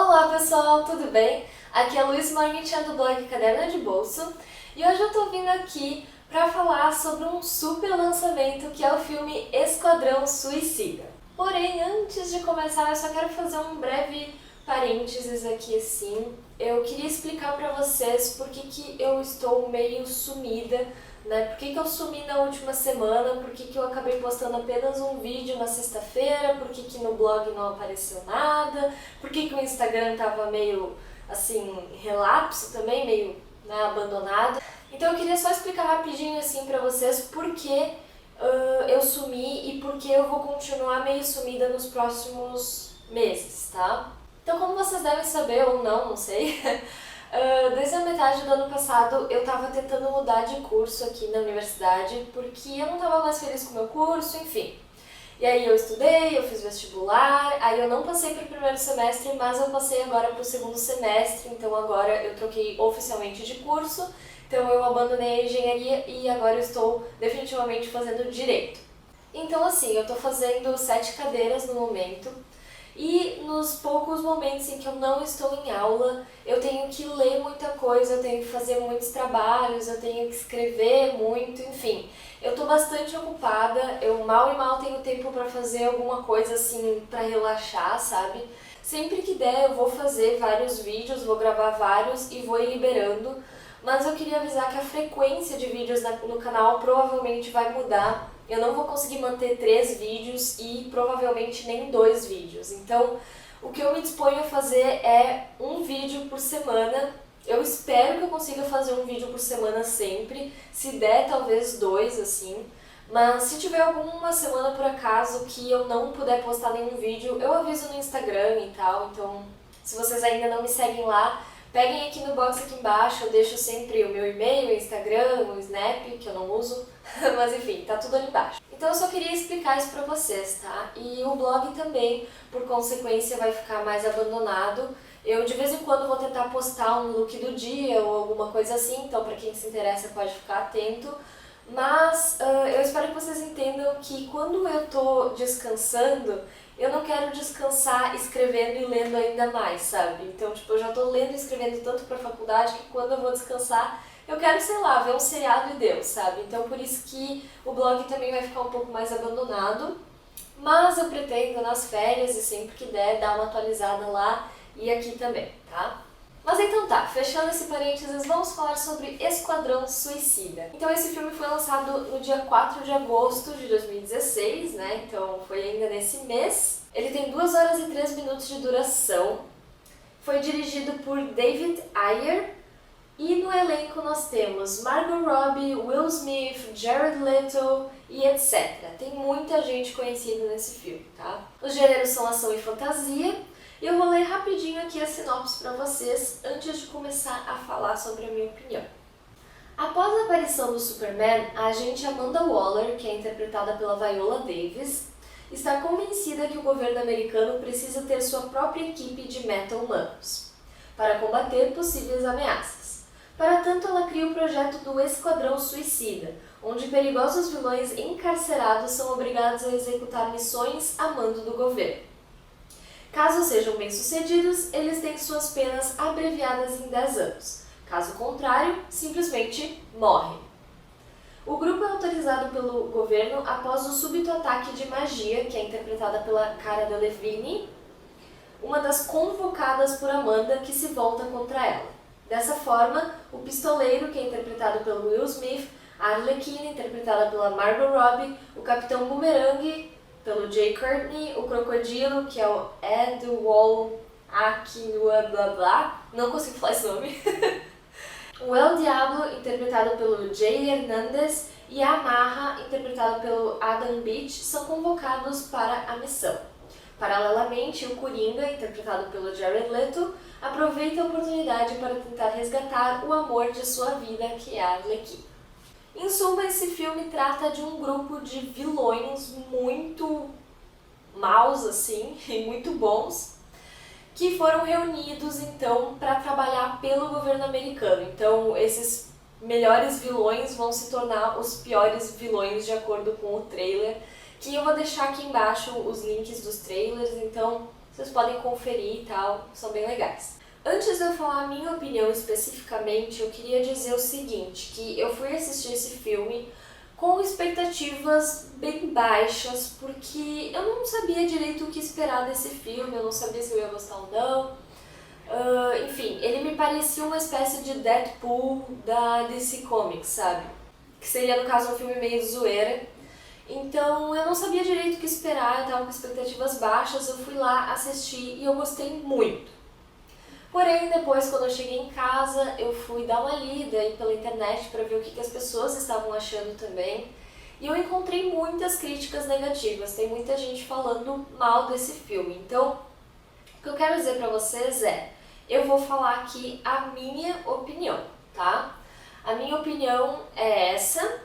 Olá pessoal, tudo bem? Aqui é a Luiz Marnichan do blog Caderno de Bolso e hoje eu tô vindo aqui para falar sobre um super lançamento que é o filme Esquadrão Suicida. Porém, antes de começar, eu só quero fazer um breve parênteses aqui assim. Eu queria explicar para vocês por que eu estou meio sumida, né? Por que eu sumi na última semana, por que eu acabei postando apenas um vídeo na sexta-feira, por que no blog não apareceu nada, por que o Instagram tava meio, assim, relapso também, meio, né, abandonado. Então eu queria só explicar rapidinho, assim, pra vocês por que eu sumi e por que eu vou continuar meio sumida nos próximos meses, tá? Então, como vocês devem saber, ou não sei, desde a metade do ano passado eu estava tentando mudar de curso aqui na universidade porque eu não estava mais feliz com o meu curso, enfim. E aí eu estudei, eu fiz vestibular, aí eu não passei para o primeiro semestre, mas eu passei agora para o segundo semestre, então agora eu troquei oficialmente de curso, então eu abandonei a engenharia e agora eu estou definitivamente fazendo direito. Então assim, eu estou fazendo 7 cadeiras no momento, e nos poucos momentos em que eu não estou em aula, eu tenho que ler muita coisa, eu tenho que fazer muitos trabalhos, eu tenho que escrever muito, enfim. Eu estou bastante ocupada, eu mal e mal tenho tempo para fazer alguma coisa assim, para relaxar, sabe? Sempre que der eu vou fazer vários vídeos, vou gravar vários e vou ir liberando, mas eu queria avisar que a frequência de vídeos no canal provavelmente vai mudar. Eu não vou conseguir manter 3 vídeos e provavelmente nem 2 vídeos. Então, o que eu me disponho a fazer é um vídeo por semana. Eu espero que eu consiga fazer um vídeo por semana sempre. Se der, talvez 2, assim. Mas se tiver alguma semana por acaso que eu não puder postar nenhum vídeo, eu aviso no Instagram e tal. Então, se vocês ainda não me seguem lá, peguem aqui no box aqui embaixo, eu deixo sempre o meu e-mail, o Instagram, o Snap, que eu não uso, mas enfim, tá tudo ali embaixo. Então eu só queria explicar isso pra vocês, tá? E o blog também, por consequência, vai ficar mais abandonado. Eu de vez em quando vou tentar postar um look do dia ou alguma coisa assim, então pra quem se interessa pode ficar atento. Mas eu espero que vocês entendam que quando eu tô descansando, eu não quero descansar escrevendo e lendo ainda mais, sabe? Então, tipo, eu já tô lendo e escrevendo tanto pra faculdade que quando eu vou descansar, eu quero, sei lá, ver um seriado e deu, sabe? Então, por isso que o blog também vai ficar um pouco mais abandonado. Mas eu pretendo, nas férias e sempre que der, dar uma atualizada lá e aqui também, tá? Mas então tá, fechando esse parênteses, vamos falar sobre Esquadrão Suicida. Então esse filme foi lançado no dia 4 de agosto de 2016, né? Então foi ainda nesse mês. Ele tem 2 horas e 3 minutos de duração. Foi dirigido por David Ayer. E no elenco nós temos Margot Robbie, Will Smith, Jared Leto e etc. Tem muita gente conhecida nesse filme, tá? Os gêneros são ação e fantasia. E eu vou ler rapidinho aqui a sinopse para vocês antes de começar a falar sobre a minha opinião. Após a aparição do Superman, a agente Amanda Waller, que é interpretada pela Viola Davis, está convencida que o governo americano precisa ter sua própria equipe de meta-humanos para combater possíveis ameaças. Para tanto, ela cria o projeto do Esquadrão Suicida, onde perigosos vilões encarcerados são obrigados a executar missões a mando do governo. Caso sejam bem-sucedidos, eles têm suas penas abreviadas em 10 anos. Caso contrário, simplesmente morrem. O grupo é autorizado pelo governo após o súbito ataque de magia, que é interpretada pela Cara Delevingne, uma das convocadas por Amanda, que se volta contra ela. Dessa forma, o pistoleiro, que é interpretado pelo Will Smith, a Arlequina, interpretada pela Margot Robbie, o Capitão Boomerang, pelo Jay Courtney, o Crocodilo, que é o Ed Wall Akinua blá blá, não consigo falar esse nome, o El Diablo, interpretado pelo Jay Hernandez, e a Amarra, interpretada pelo Adam Beach, são convocados para a missão. Paralelamente, o Coringa, interpretado pelo Jared Leto, aproveita a oportunidade para tentar resgatar o amor de sua vida, que é a Arlequina. Em suma, esse filme trata de um grupo de vilões muito maus, assim, e muito bons, que foram reunidos, então, para trabalhar pelo governo americano. Então, esses melhores vilões vão se tornar os piores vilões, de acordo com o trailer, que eu vou deixar aqui embaixo os links dos trailers, então vocês podem conferir e tal, são bem legais. Antes de eu falar a minha opinião especificamente, eu queria dizer o seguinte, que eu fui assistir esse filme com expectativas bem baixas, porque eu não sabia direito o que esperar desse filme, eu não sabia se eu ia gostar ou não. Enfim, ele me parecia uma espécie de Deadpool da DC Comics, sabe? Que seria, no caso, um filme meio zoeira. Então, eu não sabia direito o que esperar, eu tava com expectativas baixas, eu fui lá assistir e eu gostei muito. Porém, depois, quando eu cheguei em casa, eu fui dar uma lida aí pela internet para ver o que as pessoas estavam achando também. E eu encontrei muitas críticas negativas, tem muita gente falando mal desse filme. Então, o que eu quero dizer para vocês é, eu vou falar aqui a minha opinião, tá? A minha opinião é essa.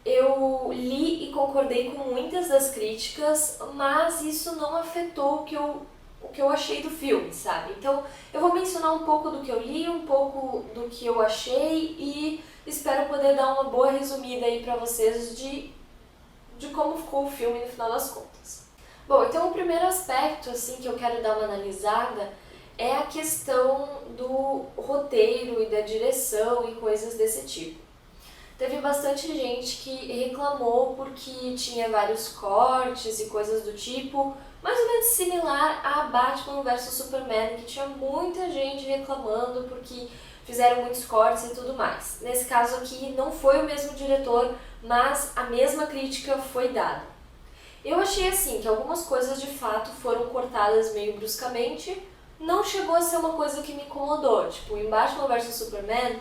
Eu li e concordei com muitas das críticas, mas isso não afetou o que eu achei do filme, sabe? Então, eu vou mencionar um pouco do que eu li, um pouco do que eu achei e espero poder dar uma boa resumida aí pra vocês de como ficou o filme no final das contas. Bom, então o primeiro aspecto assim que eu quero dar uma analisada é a questão do roteiro e da direção e coisas desse tipo. Teve bastante gente que reclamou porque tinha vários cortes e coisas do tipo, mais ou menos similar a Batman vs Superman, que tinha muita gente reclamando porque fizeram muitos cortes e tudo mais. Nesse caso aqui não foi o mesmo diretor, mas a mesma crítica foi dada. Eu achei assim que algumas coisas de fato foram cortadas meio bruscamente, não chegou a ser uma coisa que me incomodou, tipo em Batman vs Superman,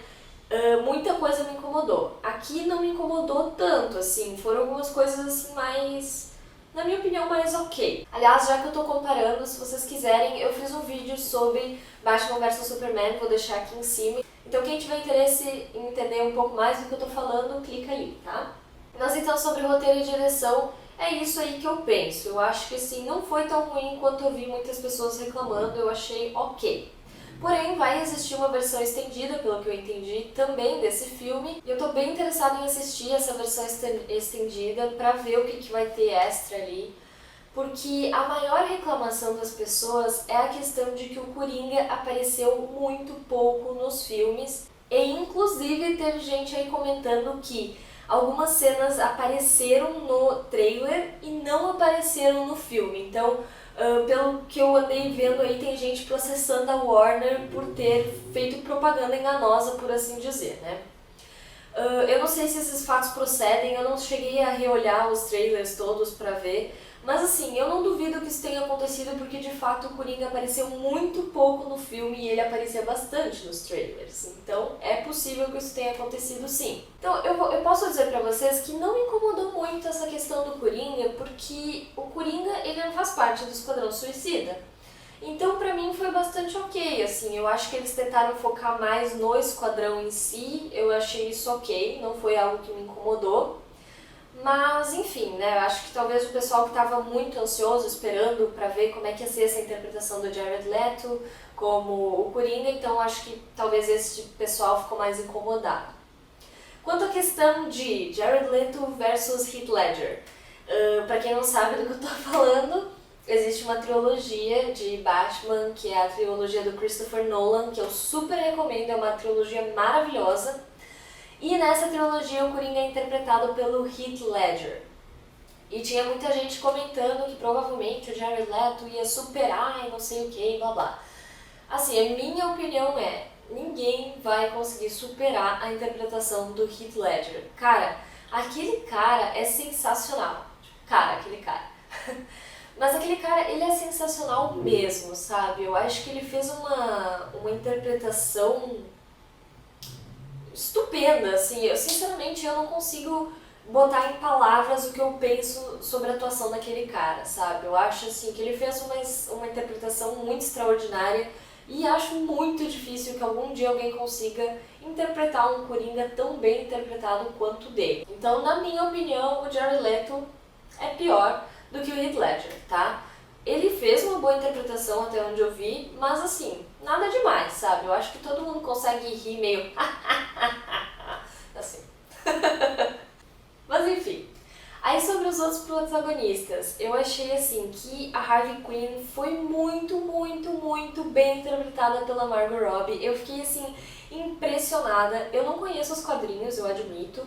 muita coisa me incomodou. Aqui não me incomodou tanto, assim, foram algumas coisas assim mais, na minha opinião, mais ok. Aliás, já que eu tô comparando, se vocês quiserem, eu fiz um vídeo sobre Batman vs Superman, vou deixar aqui em cima. Então quem tiver interesse em entender um pouco mais do que eu tô falando, clica ali, tá? Mas então sobre roteiro e direção, é isso aí que eu penso. Eu acho que assim, não foi tão ruim quanto eu vi muitas pessoas reclamando, eu achei ok. Porém, vai existir uma versão estendida, pelo que eu entendi, também desse filme. E eu tô bem interessada em assistir essa versão estendida pra ver o que vai ter extra ali. Porque a maior reclamação das pessoas é a questão de que o Coringa apareceu muito pouco nos filmes. E inclusive teve gente aí comentando que algumas cenas apareceram no trailer e não apareceram no filme. Então, pelo que eu andei vendo aí, tem gente processando a Warner por ter feito propaganda enganosa, por assim dizer, né? Eu não sei se esses fatos procedem, eu não cheguei a reolhar os trailers todos pra ver, mas assim, eu não duvido que isso tenha acontecido porque de fato o Coringa apareceu muito pouco no filme e ele aparecia bastante nos trailers, então é possível que isso tenha acontecido sim. Então eu posso dizer pra vocês que não me incomodou muito essa questão do Coringa, porque o Coringa ele não faz parte do Esquadrão Suicida. Então pra mim foi bastante ok, assim, eu acho que eles tentaram focar mais no esquadrão em si, eu achei isso ok, não foi algo que me incomodou. Mas enfim, né, eu acho que talvez o pessoal que estava muito ansioso, esperando pra ver como é que ia ser essa interpretação do Jared Leto como o Coringa, então acho que talvez esse pessoal ficou mais incomodado. Quanto à questão de Jared Leto versus Heath Ledger, pra quem não sabe do que eu tô falando, existe uma trilogia de Batman, que é a trilogia do Christopher Nolan, que eu super recomendo, é uma trilogia maravilhosa. E nessa trilogia o Coringa é interpretado pelo Heath Ledger. E tinha muita gente comentando que provavelmente o Jared Leto ia superar e não sei o que, blá blá. Assim, a minha opinião é, ninguém vai conseguir superar a interpretação do Heath Ledger. Cara, aquele cara é sensacional. Aquele cara. Mas aquele cara, ele é sensacional mesmo, sabe? Eu acho que ele fez uma interpretação estupenda, assim. Eu, sinceramente, eu não consigo botar em palavras o que eu penso sobre a atuação daquele cara, sabe? Eu acho, assim, que ele fez uma interpretação muito extraordinária e acho muito difícil que algum dia alguém consiga interpretar um Coringa tão bem interpretado quanto o dele. Então, na minha opinião, o Jared Leto é pior do que o Heath Ledger, tá? Ele fez uma boa interpretação até onde eu vi, mas assim, nada demais, sabe? Eu acho que todo mundo consegue rir meio assim. Mas enfim. Aí sobre os os outros protagonistas, eu achei assim que a Harley Quinn foi muito bem interpretada pela Margot Robbie. Eu fiquei assim impressionada. Eu não conheço os quadrinhos, eu admito,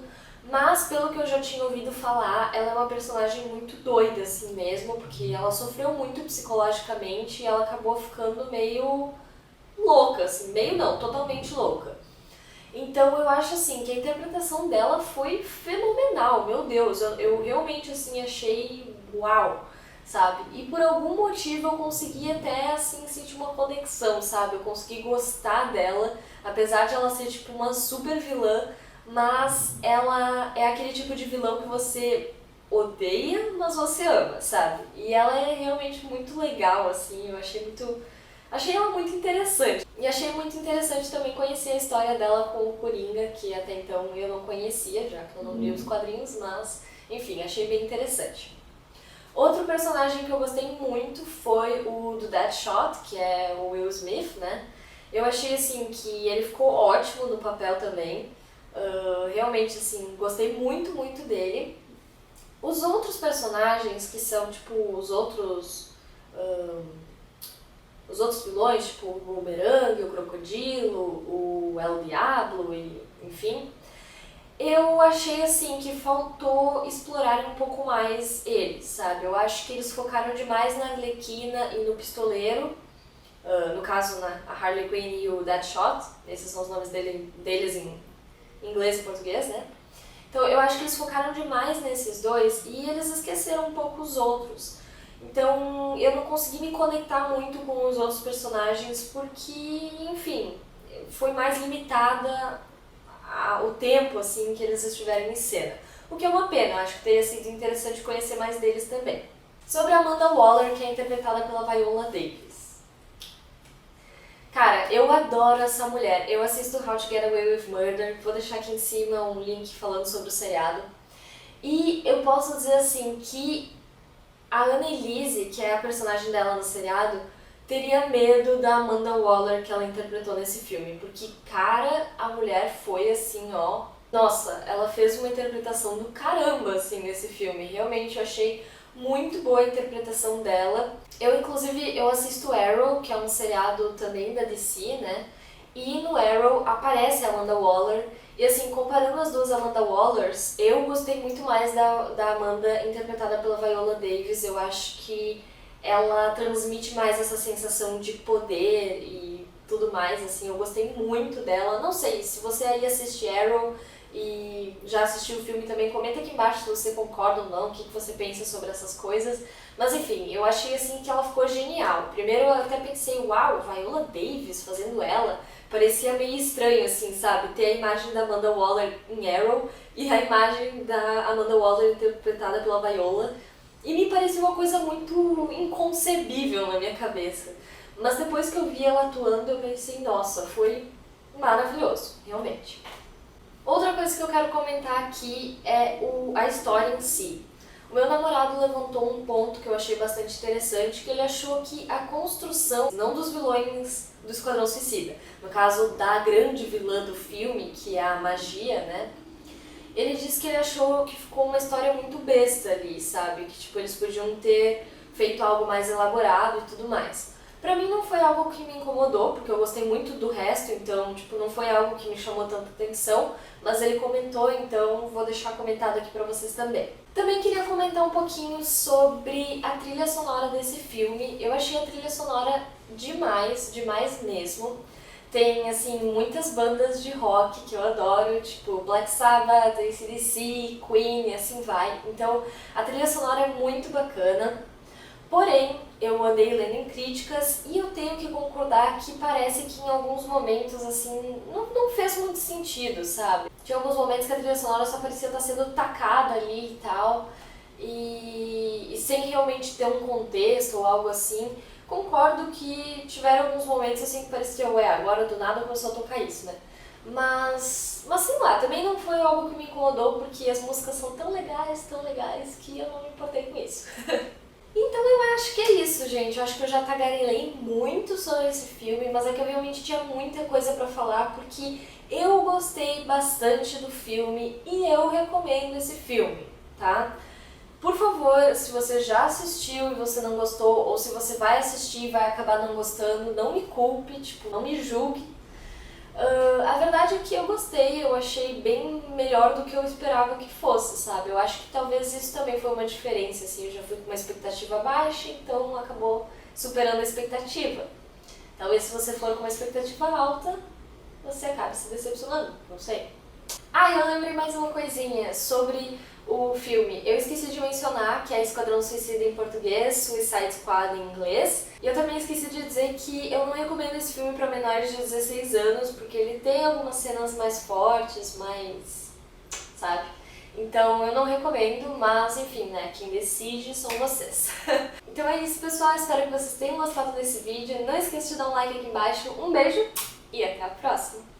mas pelo que eu já tinha ouvido falar, ela é uma personagem muito doida assim mesmo, porque ela sofreu muito psicologicamente e ela acabou ficando meio louca, assim, meio não, totalmente louca. Então eu acho assim que a interpretação dela foi fenomenal, meu Deus, eu realmente assim achei uau, sabe? E por algum motivo eu consegui até assim sentir uma conexão, sabe? Eu consegui gostar dela, apesar de ela ser tipo uma super vilã, mas ela é aquele tipo de vilão que você odeia, mas você ama, sabe? E ela é realmente muito legal, assim, eu achei ela muito interessante. E achei muito interessante também conhecer a história dela com o Coringa, que até então eu não conhecia, já que eu não li os quadrinhos, mas enfim, achei bem interessante. Outro personagem que eu gostei muito foi o do Deadshot, que é o Will Smith, né? Eu achei assim que ele ficou ótimo no papel também. Realmente assim, gostei muito dele. Os outros personagens, que são tipo os outros vilões, tipo o Boomerang, o Crocodilo, o El Diablo, e, enfim, eu achei assim que faltou explorar um pouco mais eles, sabe? Eu acho que eles focaram demais na Arlequina e no Pistoleiro, no caso a Harley Quinn e o Deadshot, esses são os nomes deles em inglês e português, né? Então eu acho que eles focaram demais nesses dois e eles esqueceram um pouco os outros. Então eu não consegui me conectar muito com os outros personagens porque, enfim, foi mais limitada o tempo assim que eles estiveram em cena. O que é uma pena, eu acho que teria sido interessante conhecer mais deles também. Sobre a Amanda Waller, que é interpretada pela Viola Davis. Cara, eu adoro essa mulher. Eu assisto How to Get Away with Murder, vou deixar aqui em cima um link falando sobre o seriado. E eu posso dizer assim que a Annelise, que é a personagem dela no seriado, teria medo da Amanda Waller que ela interpretou nesse filme, porque, cara, a mulher foi assim, ó... Nossa, ela fez uma interpretação do caramba, assim, nesse filme. Realmente, eu achei muito boa a interpretação dela. Eu assisto Arrow, que é um seriado também da DC, né? E no Arrow aparece a Amanda Waller. E assim, comparando as duas Amanda Wallers, eu gostei muito mais da Amanda interpretada pela Viola Davis. Eu acho que ela transmite mais essa sensação de poder e tudo mais, assim, eu gostei muito dela. Não sei, se você aí assiste Arrow e já assistiu o filme também, comenta aqui embaixo se você concorda ou não, o que você pensa sobre essas coisas. Mas enfim, eu achei assim que ela ficou genial. Primeiro eu até pensei, uau, Viola Davis fazendo ela, parecia meio estranho assim, sabe? Ter a imagem da Amanda Waller em Arrow e a imagem da Amanda Waller interpretada pela Viola. E me parecia uma coisa muito inconcebível na minha cabeça. Mas depois que eu vi ela atuando, eu pensei, nossa, foi maravilhoso, realmente. Outra coisa que eu quero comentar aqui é a história em si. O meu namorado levantou um ponto que eu achei bastante interessante, que ele achou que a construção, não dos vilões do Esquadrão Suicida, no caso da grande vilã do filme, que é a magia, né? Ele disse que ele achou que ficou uma história muito besta ali, sabe? Que tipo, eles podiam ter feito algo mais elaborado e tudo mais. Pra mim não foi algo que me incomodou, porque eu gostei muito do resto, então tipo, não foi algo que me chamou tanta atenção, mas ele comentou, então vou deixar comentado aqui pra vocês também. Também queria comentar um pouquinho sobre a trilha sonora desse filme. Eu achei a trilha sonora demais mesmo. Tem, assim, muitas bandas de rock que eu adoro, tipo Black Sabbath, AC/DC, Queen e assim vai. Então, a trilha sonora é muito bacana. Porém, eu andei lendo em críticas e eu tenho que concordar que parece que em alguns momentos, assim, não fez muito sentido, sabe? Tinha alguns momentos que a trilha sonora só parecia estar sendo tacada ali e tal, e sem realmente ter um contexto ou algo assim. Concordo que tiveram alguns momentos assim que parecia, ué, agora do nada começou a tocar isso, né? Mas sei lá, também não foi algo que me incomodou, porque as músicas são tão legais, que eu não me importei com isso. Então eu acho que é isso, gente. Eu acho que eu já tagarelei muito sobre esse filme, mas é que eu realmente tinha muita coisa pra falar, porque eu gostei bastante do filme e eu recomendo esse filme, tá? Por favor, se você já assistiu e você não gostou, ou se você vai assistir e vai acabar não gostando, não me culpe, tipo, não me julgue. A verdade é que eu gostei, eu achei bem melhor do que eu esperava que fosse, sabe? Eu acho que talvez isso também foi uma diferença, assim, eu já fui com uma expectativa baixa, então acabou superando a expectativa. Talvez se você for com uma expectativa alta, você acabe se decepcionando, não sei. Eu lembrei mais uma coisinha sobre o filme. Eu esqueci de mencionar que é Esquadrão Suicida em português, Suicide Squad em inglês. E eu também esqueci de dizer que eu não recomendo esse filme para menores de 16 anos, porque ele tem algumas cenas mais fortes, mais... sabe? Então eu não recomendo, mas enfim, né? Quem decide são vocês. Então é isso, pessoal. Espero que vocês tenham gostado desse vídeo. Não esqueça de dar um like aqui embaixo. Um beijo e até a próxima!